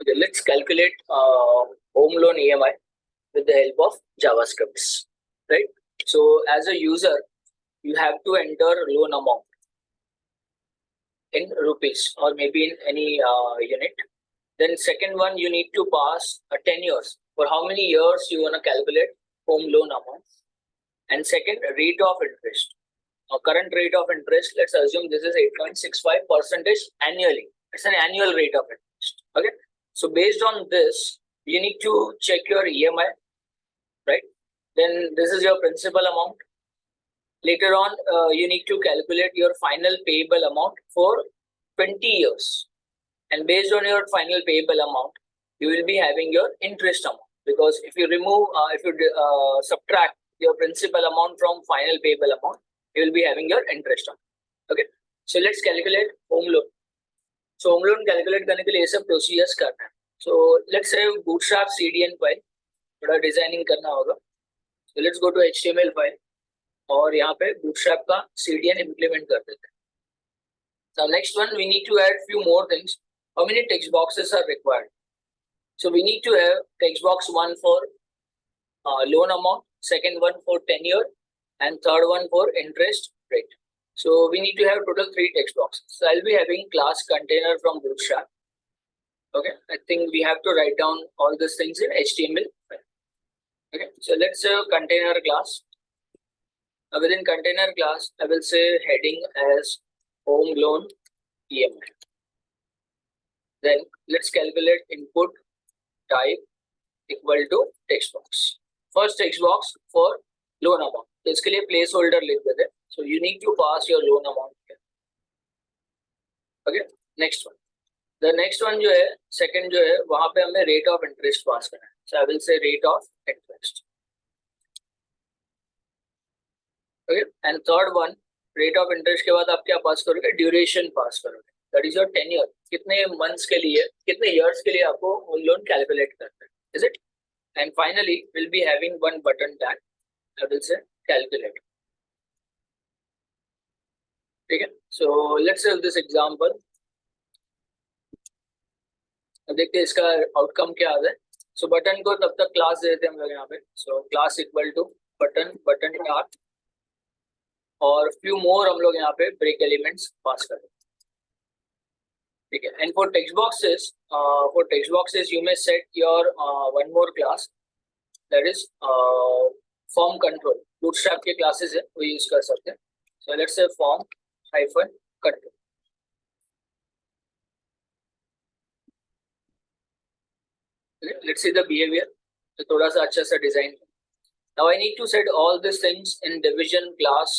Okay, let's calculate home loan EMI with the help of JavaScripts, right? So as a user, you have to enter loan amount in rupees or maybe in any unit. Then second one, you need to pass 10 years. For how many years you want to calculate home loan amount? And second, rate of interest. Current rate of interest, let's assume this is 8.65% annually. It's an annual rate of interest. Okay. So based on this, you need to check your EMI, right? Then this is your principal amount. Later on, you need to calculate your final payable amount for 20 years. And based on your final payable amount, you will be having your interest amount. Because if you remove, subtract your principal amount from final payable amount, you will be having your interest amount. Okay. So let's calculate home loan. So home loan calculate करने के लिए ये सब procedures करना है. So let's say bootstrap CDN file थोड़ा designing करना होगा. So let's go to HTML file और यहाँ पे bootstrap का CDN implement कर देते हैं. Now next one we need to add few more things. How many text boxes are required? So we need to have text box one for loan amount, second one for tenure, and third one for interest rate. So we need to have total 3 text boxes. So I'll be having class container from Bootstrap. Okay, I think we have to write down all these things in HTML. Okay, so let's say container class. Within container class, I will say heading as home loan EMI. Then let's calculate input type equal to text box. First text box for loan amount. तो इसके लिए place holder लिख देते हैं. So you need to pass your loan amount here. Okay, next one. The next one जो है, second जो है, वहाँ पे हमें rate of interest पास करना है. So I will say rate of interest. Okay, and third one, rate of interest के बाद आप क्या पास करोगे? Duration पास करोगे. That is your tenure. कितने months के लिए, कितने years के लिए आपको home loan calculate करना है? Is it? And finally, we'll be having one button tag. I will say calculate. ठीक है. So let's have this example. अब देखते हैं इसका आउटकम क्या आता है. So बटन को तब तक क्लास देते हैं हम लोग यहाँ पे. So class equal to button start और few more हम लोग यहाँ पे break elements पास करें. ठीक है. And for text boxes, you may set your one more class, that is form control. Bootstrap के classes है वो use कर सकते हैं. So let's say form hyphen control. Okay, let's see the behavior. तो थोड़ा सा अच्छा सा design. Now I need to set all these things in division class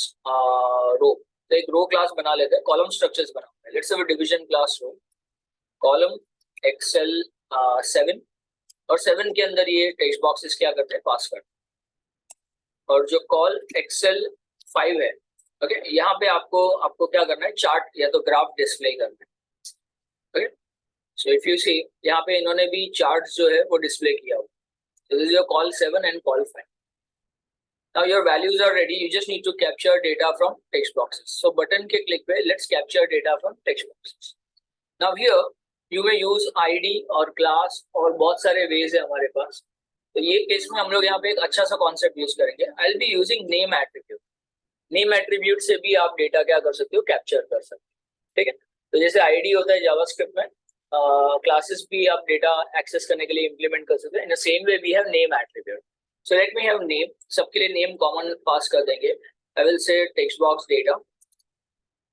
row. तो एक row class बना लेते हैं, column structures बनाते हैं. Let's have a division class row. Column Excel 7 और 7 के अंदर ये text boxes क्या करते हैं? पास करते हैं. और जो कॉल एक्सेल 5 है, ओके, यहाँ पे आपको क्या करना है? चार्ट या तो ग्राफ डिस्प्ले करना है. Okay, so if you see यहाँ पे इन्होंने भी चार्ट्स जो है वो डिस्प्ले किया हुआ. So this is your call 7 and call 5. Now your values are ready. You just need to capture data from text boxes. So button के click पे let's capture data from text boxes. Now here you may use ID और class और बहुत सारे ways है हमारे पास. तो ये केस में हम लोग यहाँ पे एक अच्छा सा कॉन्सेप्ट यूज करेंगे. I'll be using name attribute. Name attribute से भी आप डेटा क्या कर सकते हो? कैप्चर कर सकते हो. ठीक है. तो जैसे आईडी होता है जावास्क्रिप्ट में, क्लासेस भी आप डेटा एक्सेस करने के लिए इंप्लीमेंट कर सकते हो. In the same way we have name attribute. So let me have name. सबके लिए नेम कॉमन पास कर देंगे. I will say text box data.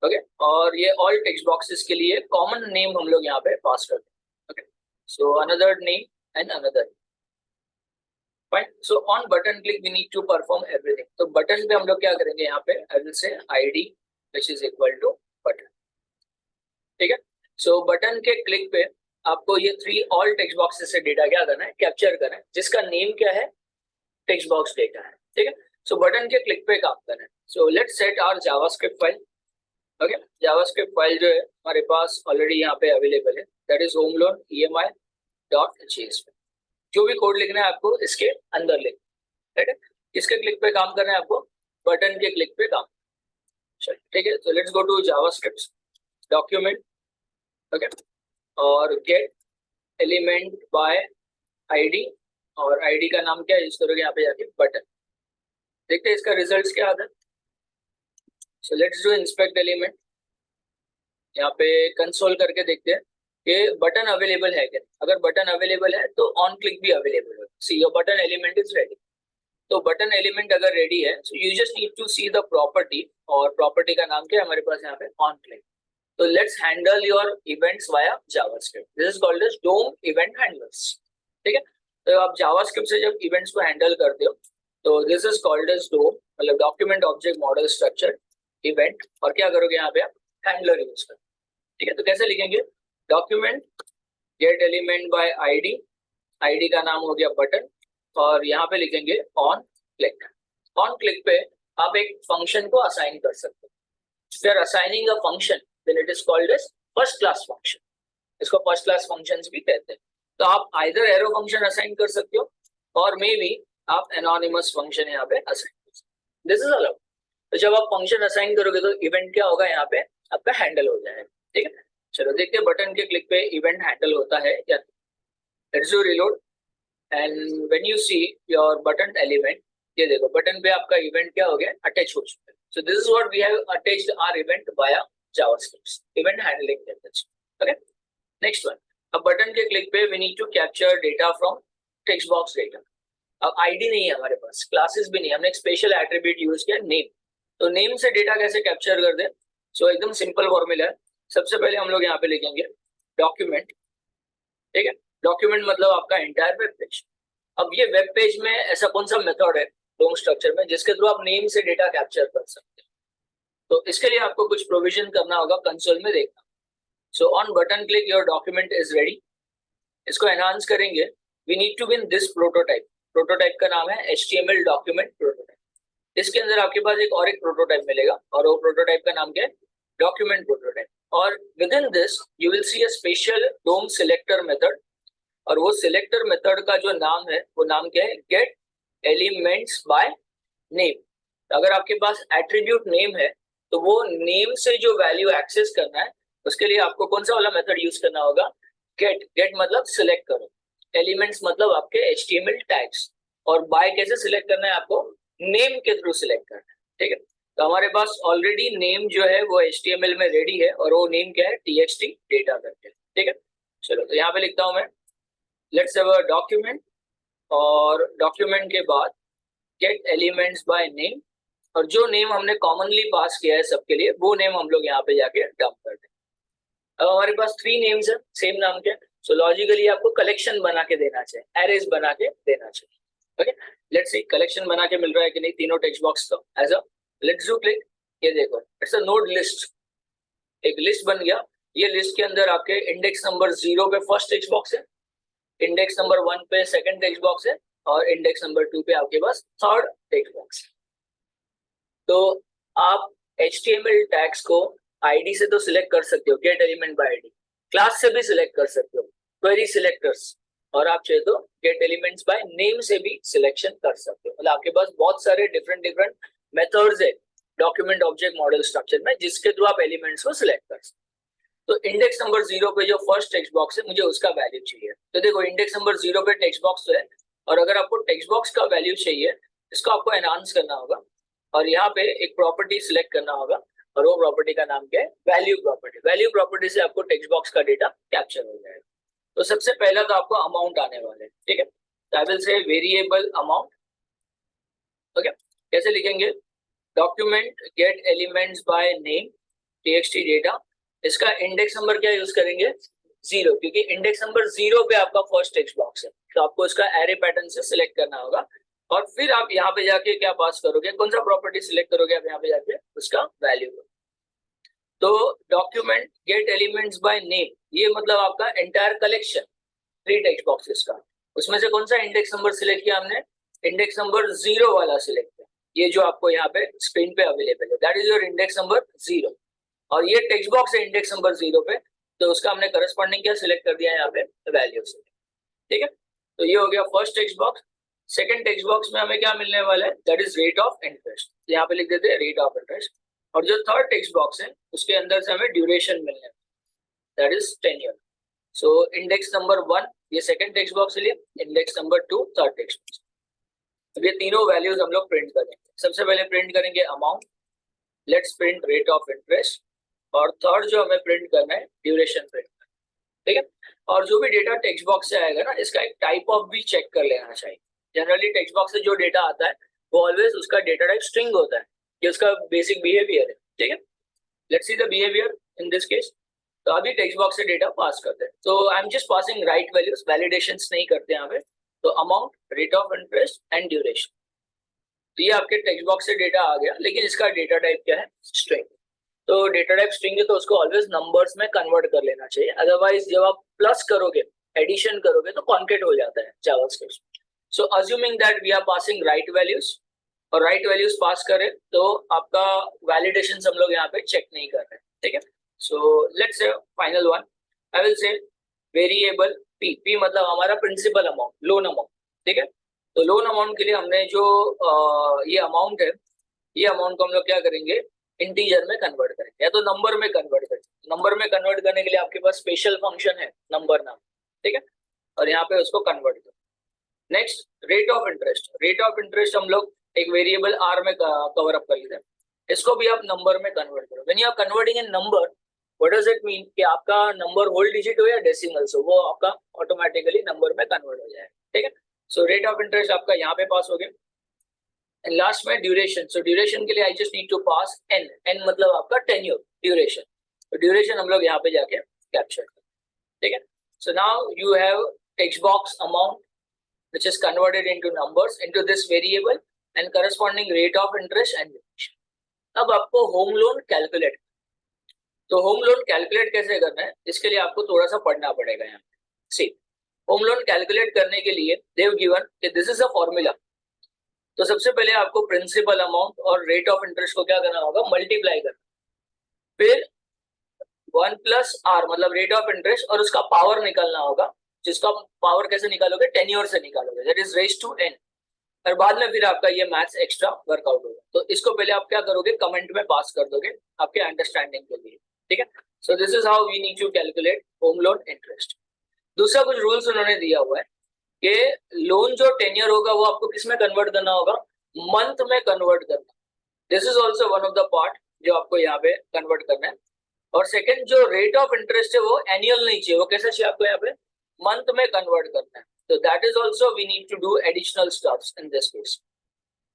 Okay, और ये ऑल टेक्स्ट बॉक्सेस के लिए कॉमन नेम हम लोग यहाँ पे पास कर देंगे. Okay, so another name and another. Fine. So on button click we need to perform everything. तो बटन पे हम लोग क्या करेंगे? यहाँ पे I will say ID which is equal to button. ठीक है. So बटन के क्लिक पे आपको ये 3 all text boxes से डेटा क्या करना है? कैप्चर करना है, जिसका नेम क्या है? टेक्स्ट बॉक्स डेटा है. ठीक है. So बटन के क्लिक पे काम करना है. So let's set our JavaScript file. Okay, JavaScript file जो है हमारे पास ऑलरेडी यहाँ पे अवेलेबल है. That is home loan EMI.js. जो भी कोड लिखना है आपको इसके अंदर लिख. ठीक है. इसके क्लिक पे काम करना है आपको, बटन के क्लिक पे काम. चलिए ठीक है. तो let's go to JavaScript document. Okay, और गेट एलिमेंट बाय आईडी, और आईडी का नाम क्या यूज करोगे यहाँ पे जाके बटन। देखते हैं इसका रिजल्ट क्या आता है। So let's do inspect element. यहाँ पे कंसोल करके देखते हैं कि बटन अवेलेबल है क्या। अगर बटन अवेलेबल है तो ऑन क्लिक भी अवेलेबल है। See your button element is ready. तो बटन एलिमेंट अगर रेडी है so you just need to see the property, और प्रॉपर्टी का नाम क्या है हमारे पास यहाँ पे ऑन क्लिक। तो let's handle your events via JavaScript. This is called as DOM event handlers. ठीक है, तो आप जावास्क्रिप्ट से जब इवेंट्स को हैंडल करते हो तो दिस इज कॉल्ड एज डोम, मतलब document object model structure event. और क्या करोगे यहाँ पे आप हैंडलर यूज करोगे। ठीक है, तो कैसे लिखेंगे, document gate element by ID, ID का नाम हो गया बटन, और यहाँ पे लिखेंगे ऑन क्लिक। ऑन क्लिक पे आप एक फंक्शन को असाइन कर सकते हो। If you are assigning a function, then it is called as first class function. इसको फर्स्ट क्लास फंक्शंस भी कहते हैं। तो आप आइदर एरो फंक्शन असाइन कर सकते हो और मे बी आप एनोनिमस फंक्शन यहाँ पे असाइन कर सकते हो। This is allowed. तो जब आप फंक्शन असाइन करोगे तो इवेंट क्या होगा, यहाँ पे आपका हैंडल हो जाएगा। ठीक है, चलो देखते हैं बटन के क्लिक पे इवेंट हैंडल होता है या। Let's do reload and when you see your button element, ये देखो बटन पे आपका इवेंट क्या हो गया, अटैच हो चुका है। So this is what we have attached our event via JavaScript, event handling methods. Okay, next one. अब बटन के क्लिक पे we need to capture data from text box data. अब ID नहीं है हमारे पास, क्लासेस भी नहीं, हमने एक स्पेशल एट्रीब्यूट यूज किया नेम। तो नेम से डेटा कैसे कैप्चर कर दे। सो एकदम सिंपल फॉर्मूला है। सबसे पहले हम लोग यहाँ पे लिखेंगे डॉक्यूमेंट। ठीक है, डॉक्यूमेंट मतलब आपका एंटायर वेब पेज। अब ये वेब पेज में ऐसा कौन सा मेथड है डोम स्ट्रक्चर में जिसके थ्रू आप नेम से डेटा कैप्चर कर सकते हैं। तो इसके लिए आपको कुछ प्रोविजन करना होगा, कंसोल में देखना। So on button click your document is ready. इसको एनहांस करेंगे, we need to win this prototype. Prototype का नाम है HTML डॉक्यूमेंट प्रोटोटाइप। इसके अंदर आपके पास एक और एक प्रोटोटाइप मिलेगा और वो प्रोटोटाइप का नाम क्या है, डॉक्यूमेंट प्रोटोटाइप। और within this you will see a special DOM selector method, और वो सिलेक्टर मेथड का जो नाम है वो नाम क्या है, गेट एलिमेंट्स बाय नेम। अगर आपके पास एट्रीब्यूट नेम है तो वो नेम से जो वैल्यू एक्सेस करना है उसके लिए आपको कौन सा वाला मेथड यूज करना होगा, गेट। गेट मतलब सिलेक्ट करो, एलिमेंट्स मतलब आपके HTML टैग्स, और बाय कैसे सिलेक्ट करना है, आपको नेम के थ्रू सिलेक्ट करना है। ठीक है, तो हमारे पास ऑलरेडी नेम जो है वो HTML में रेडी है, और वो नेम क्या है, TXT डेटा करके। ठीक है, चलो तो यहाँ पे लिखता हूं मैं, लेट्स हैव अ डॉक्यूमेंट, और डॉक्यूमेंट के बाद गेट एलिमेंट्स बाय नेम, और जो नेम हमने कॉमनली पास किया है सबके लिए वो नेम हम लोग यहाँ पे जाके डंप कर दें। अब हमारे पास 3 नेम्स है सेम नाम के, सो लॉजिकली आपको कलेक्शन बना के देना चाहिए, एरेज बना के देना चाहिए। ओके, लेट्स सी कलेक्शन बना के मिल रहा है कि नहीं तीनों टेक्स्ट बॉक्स का। As a let's do click, ये देखो इट्स अ नोड लिस्ट, एक लिस्ट बन गया। ये लिस्ट के अंदर आपके इंडेक्स नंबर 0 पे फर्स्ट टेक्स्ट बॉक्स है, इंडेक्स नंबर 1 पे सेकंड टेक्स्ट बॉक्स है, और इंडेक्स नंबर 2 पे आपके पास थर्ड टेक्स्ट बॉक्स है। तो आप HTML टैग्स को आईडी से तो सिलेक्ट कर सकते हो, gate element by ID, class से भी सिलेक्ट कर सकते हो, क्वेरी सिलेक्टर्स, और आप चाहे तो गेट एलिमेंट्स बाय नेम से भी सिलेक्शन कर सकते हो। मतलब आपके पास बहुत सारे डिफरेंट मेथड्स है डॉक्यूमेंट ऑब्जेक्ट मॉडल स्ट्रक्चर में जिसके थ्रू आप एलिमेंट्स को सिलेक्ट कर सकते हो। तो इंडेक्स नंबर 0 पे जो फर्स्ट टेक्स्ट बॉक्स है मुझे उसका वैल्यू चाहिए। तो देखो इंडेक्स नंबर 0 पे टेक्स्ट बॉक्स तो है, और अगर आपको टेक्स्ट बॉक्स का वैल्यू चाहिए इसको आपको एनहांस करना होगा, और यहाँ पे एक प्रॉपर्टी सिलेक्ट करना होगा, और वो प्रॉपर्टी का नाम क्या है, वैल्यू प्रॉपर्टी। वैल्यू प्रॉपर्टी से आपको टेक्स्ट बॉक्स का डेटा कैप्चर हो जाएगा। तो सबसे पहला तो आपको अमाउंट आने वाला है। ठीक है, आई विल से वेरिएबल अमाउंट। ओके, कैसे लिखेंगे, document gate elements by name TXT data. इसका इंडेक्स नंबर क्या यूज करेंगे, 0, क्योंकि इंडेक्स नंबर 0 पे आपका फर्स्ट टेक्स्ट बॉक्स है, तो आपको इसका एरे पैटर्न से सिलेक्ट करना होगा। और फिर आप यहाँ पे जाके क्या पास करोगे, कौन सा प्रॉपर्टी सिलेक्ट करोगे आप यहाँ पे जाके, उसका वैल्यू। तो document gate elements by name, ये मतलब आपका एंटायर कलेक्शन 3 टेक्स्ट बॉक्सेस का, उसमें से कौन सा इंडेक्स नंबर सिलेक्ट किया हमने, इंडेक्स नंबर 0 वाला सिलेक्ट किया, ये जो आपको यहाँ पे स्क्रीन पे अवेलेबल है, that is your index number 0। और ये टेक्स्ट बॉक्स है इंडेक्स नंबर 0 पे, तो उसका हमने करस्पॉन्डिंग क्या सिलेक्ट कर दिया यहाँ पे, वैल्यू से। ठीक है, तो ये हो गया first text box. Second text box में हमें क्या मिलने वाला है, that is rate of interest, यहाँ पे लिख देते हैं रेट ऑफ इंटरेस्ट। और जो थर्ड टेक्स्ट बॉक्स है उसके अंदर से हमें ड्यूरेशन मिलने, that is 10 year. So index number 1 ये सेकंड टेक्स्ट बॉक्स लिए, index number 2 third text box. अब ये तीनों वैल्यूज हम लोग प्रिंट करेंगे। सबसे पहले प्रिंट करेंगे amount, let's print rate of interest, और थर्ड जो हमें प्रिंट करना है ड्यूरेशन प्रिंट, ठीक है। और जो भी डेटा टेक्स्ट बॉक्स से आएगा ना, इसका एक टाइप ऑफ भी चेक कर लेना चाहिए। जनरली टेक्स्ट बॉक्स से जो डेटा आता है वो ऑलवेज उसका डेटा टाइप स्ट्रिंग होता है, ये उसका बेसिक बिहेवियर है, ठीक है। Let's see the behaviour in this case. तो अभी टेक्स्ट बॉक्स से डेटा पास करते हैं, तो I am just passing right values, validations नहीं करते यहाँ पे। तो amount, rate of interest and duration, तो ये आपके टेक्स्ट बॉक्स से डेटा आ गया, लेकिन इसका डेटा टाइप क्या है, स्ट्रिंग। तो डेटा टाइप स्ट्रिंग है तो उसको ऑलवेज नंबर्स में कन्वर्ट कर लेना चाहिए, अदरवाइज जब आप प्लस करोगे, एडिशन करोगे तो कॉन्केट हो जाता है JavaScript. So assuming that we are passing right values, और राइट वैल्यूज पास करें तो आपका वैलिडेशन हम लोग यहाँ पे चेक नहीं कर रहे, ठीक है। So let's say final one, I will से वेरिएबल पी, पी मतलब हमारा प्रिंसिपल अमाउंट, लोन अमाउंट, ठीक है। तो लोन अमाउंट के लिए हमने जो ये अमाउंट है, ये अमाउंट को हम लोग क्या करेंगे, इंटीजर में कन्वर्ट करेंगे या तो नंबर में कन्वर्ट करेंगे। नंबर में कन्वर्ट करने के लिए आपके पास स्पेशल फंक्शन है नंबर नाम, ठीक है, और यहाँ पे उसको कन्वर्ट करें। Next rate of interest, rate of interest हम लोग एक वेरिएबल आर में कवर अप कर लेते हैं, इसको भी आप नंबर में कन्वर्ट करो। When you are converting in number, what does it mean कि आपका नंबर होल डिजिट हो या डेसिमल्स हो, वो आपका ऑटोमेटिकली नंबर में कन्वर्ट हो जाएगा, ठीक है। सो रेट ऑफ इंटरेस्ट आपका यहाँ पे पास हो गया। एंड लास्ट में ड्यूरेशन, सो ड्यूरेशन के लिए I just need to pass n, n मतलब आपका टेन्योर, ड्यूरेशन। तो ड्यूरेशन हम लोग यहाँ पे जाके कैप्चर करें, ठीक है। So now you have text box amount which is converted into numbers into this variable and corresponding rate of interest and duration. अब आपको होम लोन कैलकुलेट, तो होम लोन कैलकुलेट कैसे करना है, इसके लिए आपको थोड़ा सा पढ़ना पड़ेगा यहाँ पे। सी, होम लोन कैलकुलेट करने के लिए देव गिवन कि दिस इज अ फॉर्मूला। तो सबसे पहले आपको प्रिंसिपल अमाउंट और रेट ऑफ इंटरेस्ट को क्या करना होगा, मल्टीप्लाई करना, फिर 1 प्लस आर मतलब रेट ऑफ इंटरेस्ट, और उसका पावर निकालना होगा, जिसका पावर कैसे निकालोगे, टेन्योर से निकालोगे, that is raise to n, और बाद में फिर आपका ये मैथ्स एक्स्ट्रा वर्कआउट होगा। तो इसको पहले आप क्या करोगे, कमेंट में पास कर दोगे आपके अंडरस्टैंडिंग के लिए, ठीक है। So this is how we need to calculate home loan interest. दूसरा कुछ रूल्स उन्होंने दिया हुआ है कि लोन जो टेन्योर होगा वो आपको किस में कन्वर्ट करना होगा, मंथ में कन्वर्ट करना। This is also one of the part जो आपको यहाँ पे कन्वर्ट करना है। और सेकेंड जो रेट ऑफ इंटरेस्ट है वो एनुअल नहीं चाहिए, वो कैसे चाहिए आपको यहाँ पे, मंथ में कन्वर्ट करना है। तो that is also we need to do additional stuffs in this case.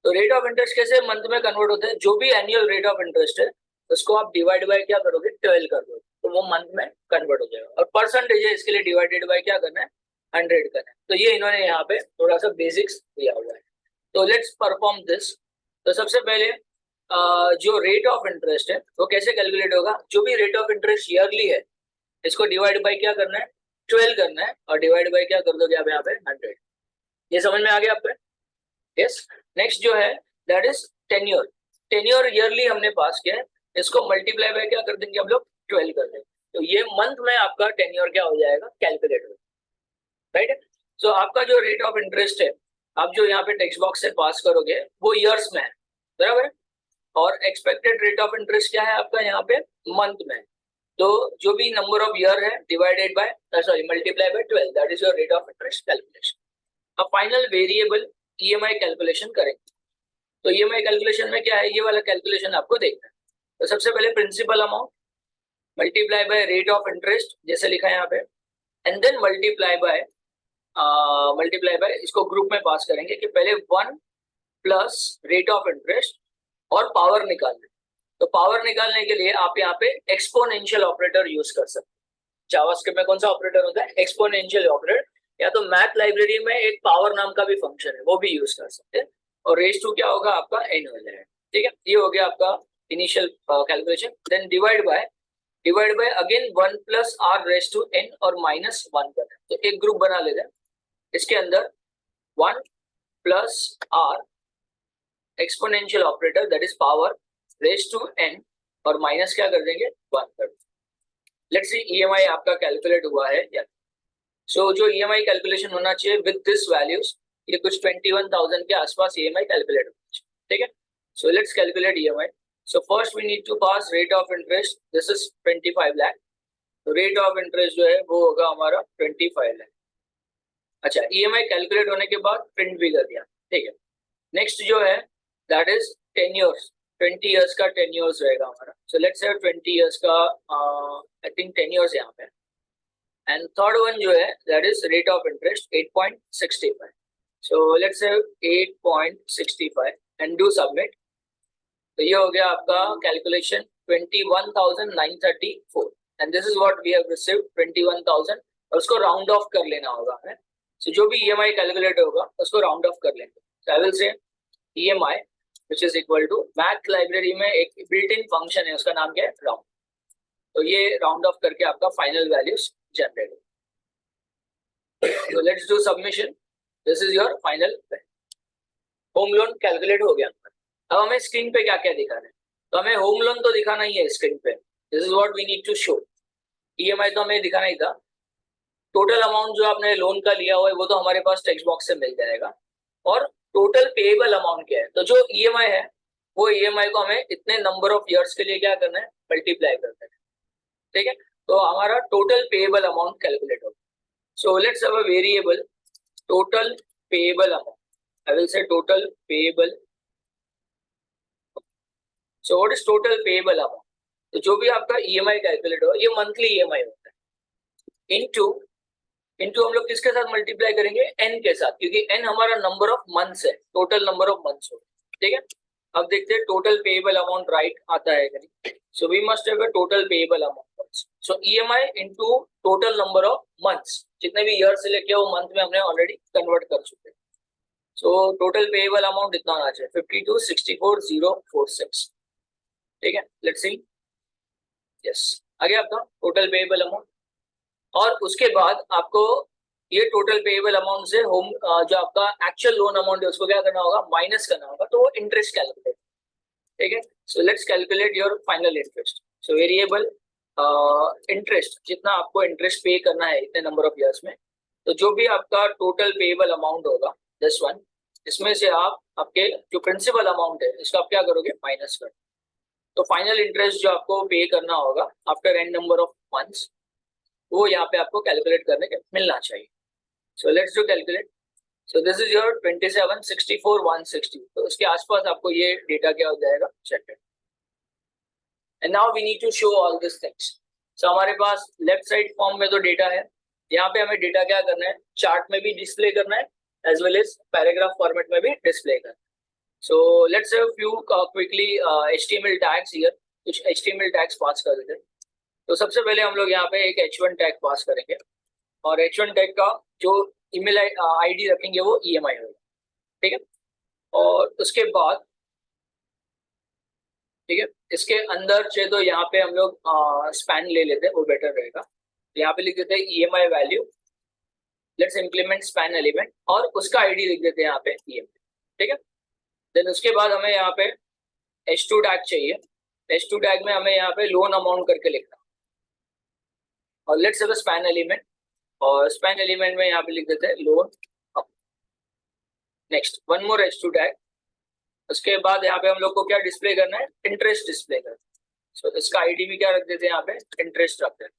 तो रेट ऑफ इंटरेस्ट कैसे मंथ में कन्वर्ट होता है, जो भी एनुअल रेट ऑफ इंटरेस्ट है उसको आप डिवाइड बाय क्या करोगे, 12 कर दोगे, तो वो मंथ में कन्वर्ट हो जाएगा। और परसेंटेज है, इसके लिए डिवाइडेड बाय क्या करना है, 100 करना है। तो ये इन्होंने यहाँ पे थोड़ा सा बेसिक्स दिया हुआ है। तो लेट्स परफॉर्म दिस। तो सबसे पहले जो रेट ऑफ इंटरेस्ट है वो कैसे कैलकुलेट होगा, जो भी रेट ऑफ इंटरेस्ट ईयरली है इसको डिवाइड बाय क्या करना है, 12 करना है, और डिवाइड बाय क्या कर दोगे आप यहाँ पे, 100। ये समझ में आ गया आपको, यस। नेक्स्ट जो है that is tenure, tenure yearly हमने पास किया है, इसको मल्टीप्लाई बाय क्या कर देंगे हम लोग, 12 कर देंगे। तो ये मंथ में आपका टेन्योर क्या हो जाएगा, कैलकुलेट हो, राइट। सो आपका जो रेट ऑफ इंटरेस्ट है आप जो यहाँ पे टेक्स्ट बॉक्स से पास करोगे वो ईयर्स में है, बराबर है। और एक्सपेक्टेड रेट ऑफ इंटरेस्ट क्या है आपका यहाँ पे, मंथ में। तो जो भी नंबर ऑफ ईयर है divided by multiply by 12, that is your rate of interest calculation. अब फाइनल वेरिएबल ईएमआई कैलकुलेशन करेंगे। तो ईएमआई कैलकुलेशन में क्या है, ये वाला कैलकुलेशन आपको देखना है। तो सबसे पहले principal amount multiply by rate of interest जैसे लिखा है यहाँ पे, एंड देन मल्टीप्लाई बाय इसको ग्रुप में पास करेंगे कि पहले 1 प्लस रेट ऑफ इंटरेस्ट और पावर निकालना। तो पावर निकालने के लिए आप यहाँ पे एक्सपोनेंशियल ऑपरेटर यूज कर सकते हैं। जावास्क्रिप्ट में कौन सा ऑपरेटर होता है, एक्सपोनेंशियल ऑपरेटर, या तो मैथ लाइब्रेरी में एक पावर नाम का भी फंक्शन है वो भी यूज कर सकते हैं। और रेज टू क्या होगा आपका, एन हो जाएगा, ठीक है। ये हो गया आपका initial calculation. Then divide by again 1 plus r raise to n और माइनस 1 करना। तो एक ग्रुप बना लेते हैं, इसके अंदर 1 plus r exponential operator that is power raise to n और माइनस क्या कर देंगे, 1 कर देंगे। लेट्स सी ईएमआई आपका कैलकुलेट हुआ है या। सो जो ईएमआई कैलकुलेशन होना चाहिए विद दिस वैल्यूज, ये कुछ 21,000 के आसपास ईएमआई कैलकुलेट होना चाहिए, ठीक है। So let's calculate EMI. So first we need to pass rate of interest, this is 25 lakh, तो रेट ऑफ इंटरेस्ट जो है वो होगा हमारा 25 है। अच्छा, ईएमआई कैलकुलेट होने के बाद प्रिंट भी कर दिया, ठीक है। नेक्स्ट जो है दैट इज 10 ईयर्स, 20 ईयर्स का 10 ईयर्स रहेगा हमारा। सो लेट्स से 20 ईयर्स का आई थिंक 10 ईयर्स यहाँ पे। एंड थर्ड वन जो है that is rate of interest 8.65। So let's say 8.65 and do submit. तो ये हो गया आपका calculation 21,934 and this is what we have received 21,000। और उसको राउंड ऑफ कर लेना होगा हमें। सो जो भी ईएमआई कैलकुलेट होगा उसको राउंड ऑफ कर लेंगे। So I will say EMI which is equal to math library में एक बिल्ट इन फंक्शन है, उसका नाम क्या है, राउंड। तो ये राउंड ऑफ करके आपका फाइनल वैल्यूज जनरेट होगा। तो let's do submission. This is your final home loan calculate हो गया। अब हमें स्क्रीन पे क्या क्या दिखाना है, तो हमें होम लोन तो दिखाना ही है स्क्रीन पे। This is what we need to show. EMI तो हमें दिखाना ही था। टोटल अमाउंट जो आपने लोन का लिया हुआ है वो तो हमारे पास टेक्स्ट बॉक्स से मिल जाएगा। और टोटल पेएबल अमाउंट क्या है, तो जो ईएमआई है वो ईएमआई को हमें इतने नंबर ऑफ ईयर्स के लिए क्या करना है, मल्टीप्लाई करना है, ठीक है। तो हमारा टोटल पेएबल अमाउंट कैलकुलेट होगा। So let's have a variable total payable amount. I will से total payable. So what is total payable amount, तो जो भी आपका ईएमआई कैलकुलेट होगा ये मंथली ईएमआई होता है। इनटू हम लोग किसके साथ मल्टीप्लाई करेंगे, एन के साथ, क्योंकि एन हमारा नंबर ऑफ मंथ्स है, टोटल नंबर ऑफ मंथ्स हो, ठीक है। अब देखते हैं टोटल पेएबल अमाउंट राइट आता है कहीं। So we must have a total payable amount. So EMI into total number of months, जितने भी ईयर से लेके वो मंथ में हमने ऑलरेडी कन्वर्ट कर चुके हैं। सो टोटल पेएबल अमाउंट इतना आना चाहिए 52,64,046, ठीक है। लेट्स सी, यस आ गया आपका टोटल पेएबल अमाउंट। और उसके बाद आपको ये टोटल पेएबल अमाउंट से होम जो आपका एक्चुअल लोन अमाउंट है उसको क्या करना होगा, माइनस करना होगा, तो वो इंटरेस्ट कैलकुलेट, ठीक है। So let's calculate your final interest. So variable interest, जितना आपको इंटरेस्ट पे करना है इतने नंबर ऑफ ईयर्स में, तो जो भी आपका टोटल पेएबल अमाउंट होगा दिस वन, इसमें से आप आपके जो प्रिंसिपल अमाउंट है इसको आप क्या करोगे, माइनस करोगे। तो फाइनल इंटरेस्ट जो आपको पे करना होगा after n number of months, वो यहाँ पे आपको कैलकुलेट करने के मिलना चाहिए। So let's do calculate. So this is your 27,64,160। तो उसके आसपास आपको ये डेटा क्या हो जाएगा, check. And now we need to show all this things. So हमारे पास लेफ्ट साइड फॉर्म में तो डेटा है, यहाँ पे हमें डेटा क्या करना है, चार्ट में भी डिस्प्ले करना है as well as paragraph format में भी डिस्प्ले करना है। So let's have few quickly HTML tags here, कुछ HTML tags पास कर देते हैं। तो सबसे पहले हम लोग यहाँ पे एक H1 टैग पास करेंगे और H1 टैग का जो ईमेल आईडी रखेंगे वो EMI होगा, ठीक है। और उसके बाद, ठीक है, इसके अंदर चाहिए तो यहाँ पे हम लोग स्पैन ले लेते हैं, वो बेटर रहेगा। यहाँ पे लिख देते हैं EMI value, let's implement span element, और उसका आईडी लिख देते हैं यहाँ पे EMI, ठीक है। देन उसके बाद हमें यहाँ पे H2 टैग चाहिए। H2 टैग में हमें यहाँ पे लोन अमाउंट करके लिखना, और let's have a span element, और स्पैन एलिमेंट में यहाँ पे लिख देते हैं loan. Next one more H2 tag. उसके बाद यहाँ पे हम लोग को क्या डिस्प्ले करना है, इंटरेस्ट डिस्प्ले करना है। सो इसका आईडी भी क्या रख देते हैं, यहाँ पे इंटरेस्ट रख देते हैं,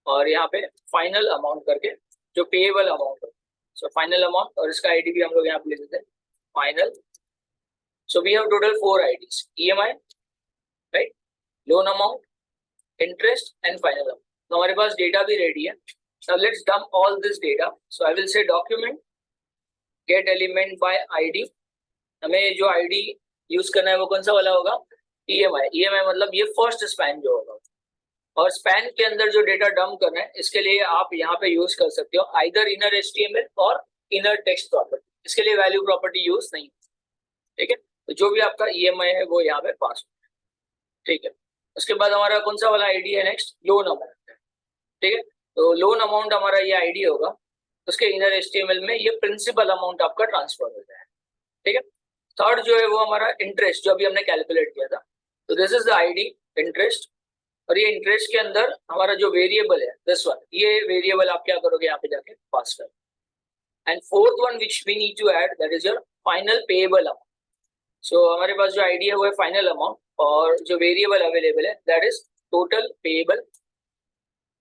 और यहाँ पे फाइनल अमाउंट करके जो पेएबल अमाउंट है, सो फाइनल अमाउंट, और इसका आईडी भी हम लोग यहाँ पे लिख देते हैं final. So we have total 4 IDs: EMI, right, loan amount, interest, and final amount. तो हमारे पास डेटा भी रेडी है। Now let's dump all this data. So I will say document get element by ID. हमें जो ID use करना है वो कौन सा वाला होगा, EMI। EMI मतलब ये फर्स्ट स्पैन जो होगा, और स्पैन के अंदर जो डेटा डंप करना है इसके लिए आप यहाँ पे यूज कर सकते हो आइदर इनर HTML और इनर टेक्स्ट प्रॉपर्टी। इसके लिए वैल्यू प्रॉपर्टी यूज नहीं, ठीक है। तो जो भी आपका EMI है वो यहाँ पे पास, ठीक है। उसके बाद हमारा कौन सा वाला आईडी है, नेक्स्ट लोन अमाउंट, ठीक है। तो लोन अमाउंट हमारा ये आईडी होगा, उसके इनर HTML में ये प्रिंसिपल अमाउंट आपका ट्रांसफर हो जाए, ठीक है। थर्ड जो है वो हमारा इंटरेस्ट, जो अभी हमने कैलकुलेट किया था। तो this is the ID interest, और ये इंटरेस्ट के अंदर हमारा जो वेरिएबल है दिस वन, ये वेरिएबल आप क्या करोगे, यहाँ पे जाके पास कर। And fourth one which we need to add, that is your final payable amount. So हमारे पास जो आईडी है वो है फाइनल अमाउंट, और जो वेरिएबल अवेलेबल है that is total payable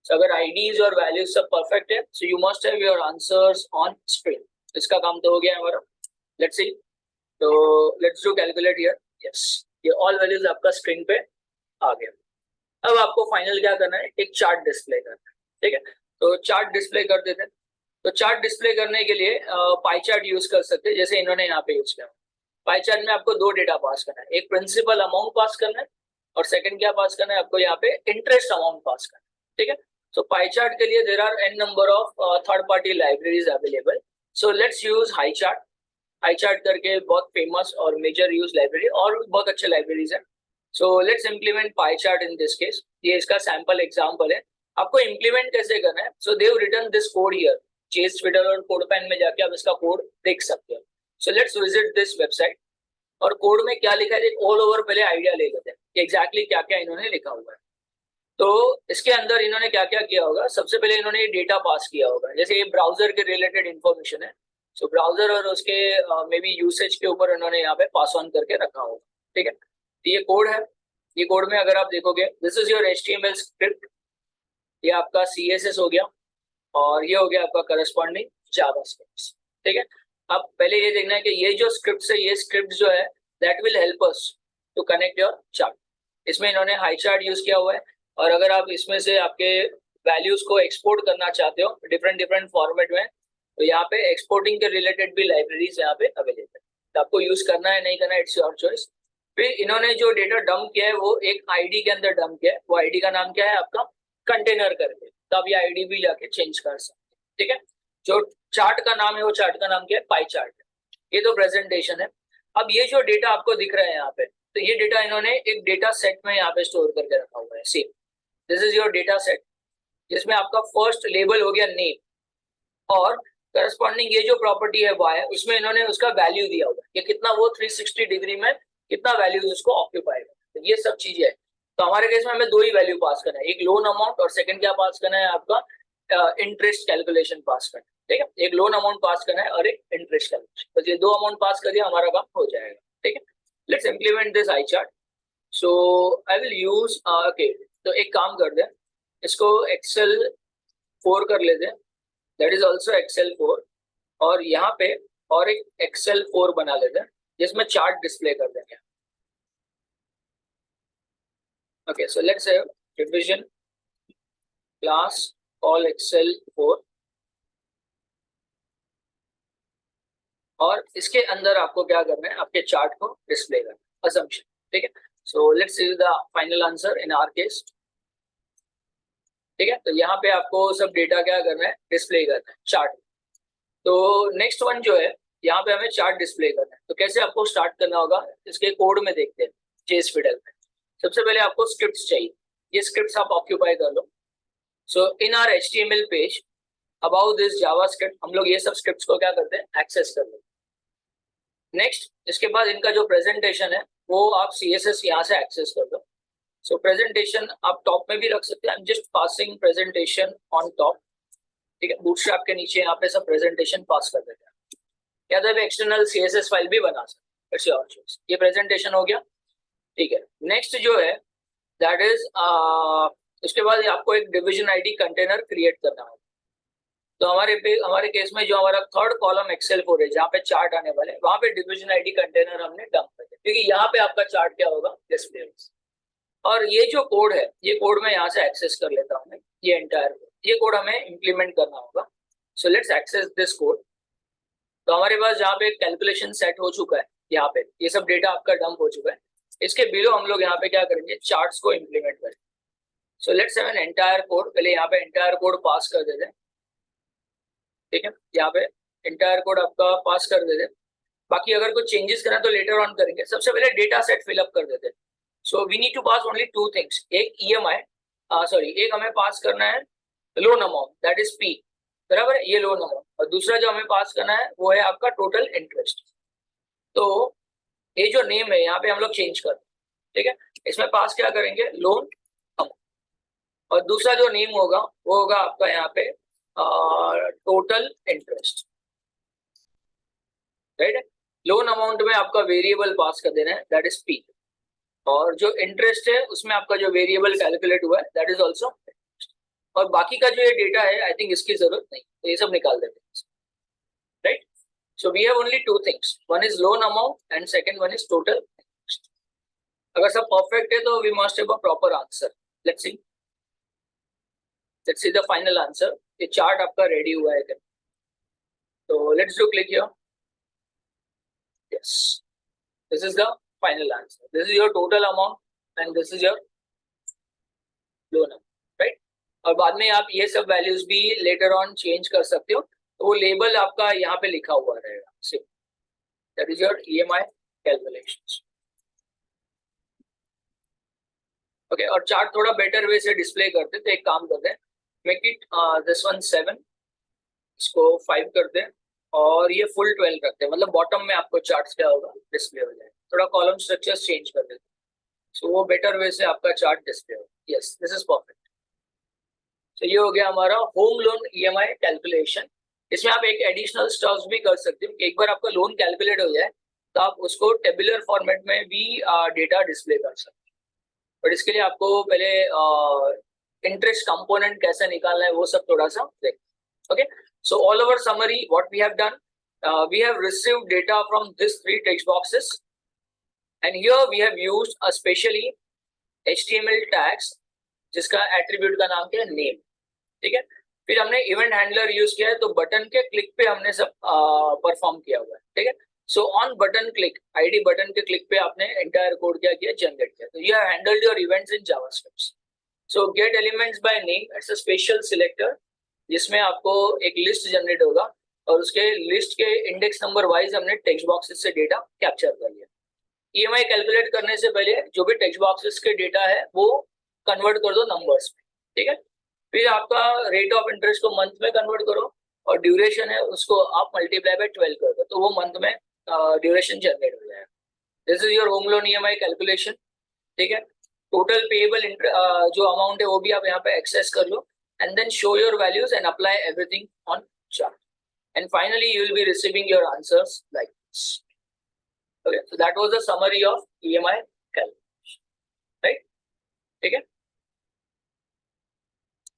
So अगर IDs और values सब perfect है, so you must have your answers on screen. इसका काम तो हो गया हमारा. Let's see. तो let's do calculate here. Yes. ये all values आपका screen पे आ गया. अब आपको फाइनल क्या करना है, एक चार्ट डिस्प्ले करना है. ठीक है, तो चार्ट डिस्प्ले कर देते हैं. तो चार्ट डिस्प्ले करने के लिए पाई चार्ट यूज कर सकते हैं, जैसे इन्होंने यहाँ पे यूज किया. पाई चार्ट में आपको दो डेटा पास करना है, एक प्रिंसिपल अमाउंट पास करना है और सेकंड क्या पास करना है आपको, यहाँ पे इंटरेस्ट अमाउंट पास करना है. ठीक है, सो पाई चार्ट के लिए there are n number of third party libraries available. So let's use high chart. High chart करके बहुत फेमस और मेजर यूज लाइब्रेरी, और बहुत अच्छे लाइब्रेरीज है. So let's implement pie chart in this case. ये इसका सैंपल एग्जांपल है. आपको इम्प्लीमेंट कैसे करना है, so they have written this code here. चेस ट्विटर और कोडपेन में जाके आप इसका कोड देख सकते हो. So let's visit this website. और कोड में क्या लिखा है, एक ऑल ओवर पहले आइडिया ले लेते हैं कि एग्जैक्टली क्या क्या इन्होंने लिखा हुआ है. तो इसके अंदर इन्होंने क्या क्या किया होगा, सबसे पहले इन्होंने डेटा पास किया होगा. जैसे ये ब्राउजर के रिलेटेड इंफॉर्मेशन है, सो ब्राउजर और उसके मे बी यूसेज के ऊपर इन्होंने यहाँ पे पास ऑन करके रखा होगा. ठीक है, तो ये कोड है. ये कोड में अगर आप देखोगे, this is your HTML script. ये आपका CSS हो गया और ये हो गया आपका करस्पॉन्डिंग जावास्क्रिप्ट. ठीक है, अब पहले ये देखना है कि ये जो स्क्रिप्ट है, ये स्क्रिप्ट जो है that will help us to connect your chart. इसमें इन्होंने हाई चार्ट यूज किया हुआ है. और अगर आप इसमें से आपके वैल्यूज को एक्सपोर्ट करना चाहते हो डिफरेंट फॉर्मेट में, तो यहाँ पे एक्सपोर्टिंग के रिलेटेड भी लाइब्रेरीज यहाँ पे अवेलेबल है. तो आपको यूज करना है नहीं करना है, इट्स योर चॉइस. फिर इन्होंने जो डेटा डंप किया है वो एक आईडी के अंदर डंप किया है. वो आईडी का नाम क्या है आपका, कंटेनर करके. तो आप ये आईडी भी जाके चेंज कर सकते हैं. ठीक है, जो चार्ट का नाम है वो चार्ट का नाम क्या है, पाई चार्ट. ये तो प्रेजेंटेशन है. अब ये जो डेटा आपको दिख रहा है यहाँ पे, तो ये डेटा इन्होंने एक डेटा सेट में यहाँ पे स्टोर करके रखा हुआ है. Same this is your data set, जिसमें आपका फर्स्ट लेबल हो गया नेम, और करस्पॉन्डिंग ये जो प्रॉपर्टी है y है, उसमें इन्होंने उसका वैल्यू दिया हुआ है कि कितना वो 360 डिग्री में कितना वैल्यूज उसको ऑक्यूपाई है. तो ये सब चीजें है. तो हमारे केस में हमें दो ही वैल्यू पास करना है, एक लोन अमाउंट और सेकंड क्या पास करना है आपका, इंटरेस्ट कैलकुलेशन पास करना है. ठीक है, एक लोन अमाउंट पास करना है और एक इंटरेस्ट कैलकुलेशन. तो ये दो अमाउंट पास करिए, हमारा काम हो जाएगा. ठीक है, let's implement this I chart. So I will use okay. तो एक काम कर दे, इसको Excel 4 कर लेते हैं, दैट इज ऑल्सो Excel 4. और यहाँ पे और एक Excel 4 बना लेते हैं जिसमें चार्ट डिस्प्ले कर देंगे. Okay, so let's have division class call Excel 4, और इसके अंदर आपको क्या करना है, आपके चार्ट को डिस्प्ले करना है, असम्पशन. ठीक है, so let's see the final answer in our case. ठीक है, तो यहाँ पे आपको सब डेटा क्या करना है, डिस्प्ले करना है चार्ट. तो नेक्स्ट वन जो है, यहाँ पे हमें चार्ट डिस्प्ले करना है. तो कैसे आपको स्टार्ट करना होगा, इसके कोड में देखते हैं. जेएस फिडल में सबसे पहले आपको स्क्रिप्ट्स चाहिए. ये स्क्रिप्ट्स आप ऑक्यूपाई कर लो. So in our HTML page about this JavaScript, हम लोग ये सब स्क्रिप्ट्स को क्या करते हैं, एक्सेस कर लेते. नेक्स्ट, इसके बाद इनका जो प्रेजेंटेशन है वो आप CSS यहाँ से एक्सेस कर दो. सो प्रेजेंटेशन आप टॉप में भी रख सकते हैं. I am just passing presentation on top. ठीक है, बूटस्ट्रैप के नीचे यहाँ पे सब प्रेजेंटेशन पास कर देते हैं, या तो एक्सटर्नल CSS फाइल भी बना सकते हैं. It's your choice. ये प्रेजेंटेशन हो गया. ठीक है, नेक्स्ट जो है दैट इज उसके बाद आपको एक डिवीजन आईडी कंटेनर क्रिएट करना होगा. तो हमारे केस में जो हमारा थर्ड कॉलम Excel 4 है, जहाँ पे चार्ट आने वाले हैं, वहां पे डिवीजन आईडी कंटेनर हमने डंप कर दिया, क्योंकि यहाँ पे आपका चार्ट क्या होगा, डिस्प्ले. और ये जो कोड है, ये कोड मैं यहाँ से एक्सेस कर लेता हूँ. ये एंटायर ये कोड हमें इम्प्लीमेंट करना होगा. So let's access this code. तो हमारे पास जहाँ पे कैलकुलेशन सेट हो चुका है, यहाँ पे ये सब डेटा आपका डंप हो चुका है. इसके बिलो हम लोग यहाँ पे क्या करेंगे, चार्ट्स को इम्प्लीमेंट करेंगे. So let's have an entire code. पहले यहाँ पे एंटायर कोड पास कर देते हैं. ठीक है, यहाँ पे एंटायर कोड आपका पास कर देते हैं. बाकी अगर कुछ चेंजेस करना तो लेटर ऑन करेंगे. सबसे पहले डेटा सेट फिलअप कर देते हैं. So we need to pass only two things. एक EMI एक हमें पास करना है loan amount, that is P, बराबर है, ये लोन अमाउंट. और दूसरा जो हमें पास करना है वो है आपका टोटल इंटरेस्ट. तो ये जो नेम है यहाँ पे हम लोग चेंज करते हैं. ठीक है, इसमें पास क्या करेंगे, लोन अमाउंट. और दूसरा जो नेम होगा वो होगा आपका यहाँ पे टोटल इंटरेस्ट. राइट है, लोन अमाउंट में आपका वेरिएबल पास कर देना है, दैट इज P. और जो इंटरेस्ट है उसमें आपका जो वेरिएबल कैलकुलेट हुआ है दैट इज ऑल्सो. और बाकी का जो ये डेटा है आई थिंक इसकी जरूरत नहीं, तो ये सब निकाल देते हैं, right. So we have only two things, one is loan amount and second one is total. अगर सब परफेक्ट है तो we must have a proper answer. Let's see, let's see the final answer. ये चार्ट आपका ready हुआ है, तो let's do click here. Yes, this is the final answer. This is your total amount and this is your loan amount, right? और बाद में आप ये सब वैल्यूज भी लेटर ऑन चेंज कर सकते हो, तो वो लेबल आपका यहाँ पे लिखा हुआ रहेगा. सिर्फ that is your EMI calculations. Okay, और चार्ट थोड़ा बेटर वे से डिस्प्ले करते, तो एक काम करते हैं, मेक इट दिस वन 7, इसको 5 करते हैं और ये फुल 12 रखते हैं. मतलब बॉटम में आपको चार्ट क्या होगा, डिस्प्ले हो जाएगा. थोड़ा कॉलम स्ट्रक्चर चेंज कर देते हैं, सो वो बेटर वे से आपका चार्ट डिस्प्ले होगा. Yes, this is perfect. तो ये हो गया हमारा होम लोन EMI कैलकुलेशन. इसमें आप एक एडिशनल स्टेप्स भी कर सकते हो कि एक बार आपका लोन कैलकुलेट हो जाए तो आप उसको टेबुलर फॉर्मेट में भी डेटा डिस्प्ले कर सकते हो. बट इसके लिए आपको पहले इंटरेस्ट कंपोनेंट कैसे निकालना है वो सब थोड़ा सा देखें. Okay, so all over summary, what we have done, we have received data from these 3 text boxes, and here we have used a specially HTML tags जिसका एट्रीब्यूट का नाम क्या है, नेम. ठीक है, फिर हमने इवेंट हैंडलर यूज किया है, तो बटन के क्लिक पे हमने सब परफॉर्म किया हुआ है. ठीक है, सो on button click, ID button के क्लिक पे आपने एंटायर कोड क्या किया, जनरेट किया. तो you have handled your events in JavaScript. So gate elements by name, it's a special selector जिसमें आपको एक लिस्ट जनरेट होगा और उसके लिस्ट के इंडेक्स नंबर वाइज हमने टेक्स्ट बॉक्सेस से डेटा कैप्चर कर लिया. EMI कैलकुलेट करने से पहले जो भी टेक्स्ट बॉक्सेस के डेटा है वो कन्वर्ट कर दो नंबर्स में. ठीक है, फिर आपका रेट ऑफ इंटरेस्ट को मंथ में कन्वर्ट करो और ड्यूरेशन है उसको आप मल्टीप्लाई बाय 12 कर दो, तो वो मंथ में ड्यूरेशन जनरेट हो जाएगा. This is your home loan EMI calculation. ठीक है, टोटल पेएबल जो अमाउंट है वो भी आप यहाँ पे एक्सेस कर लो, and then show your values and apply everything on chart, and finally you will be receiving your answers like this. Okay, so that was the summary of EMI calculation, right? Okay.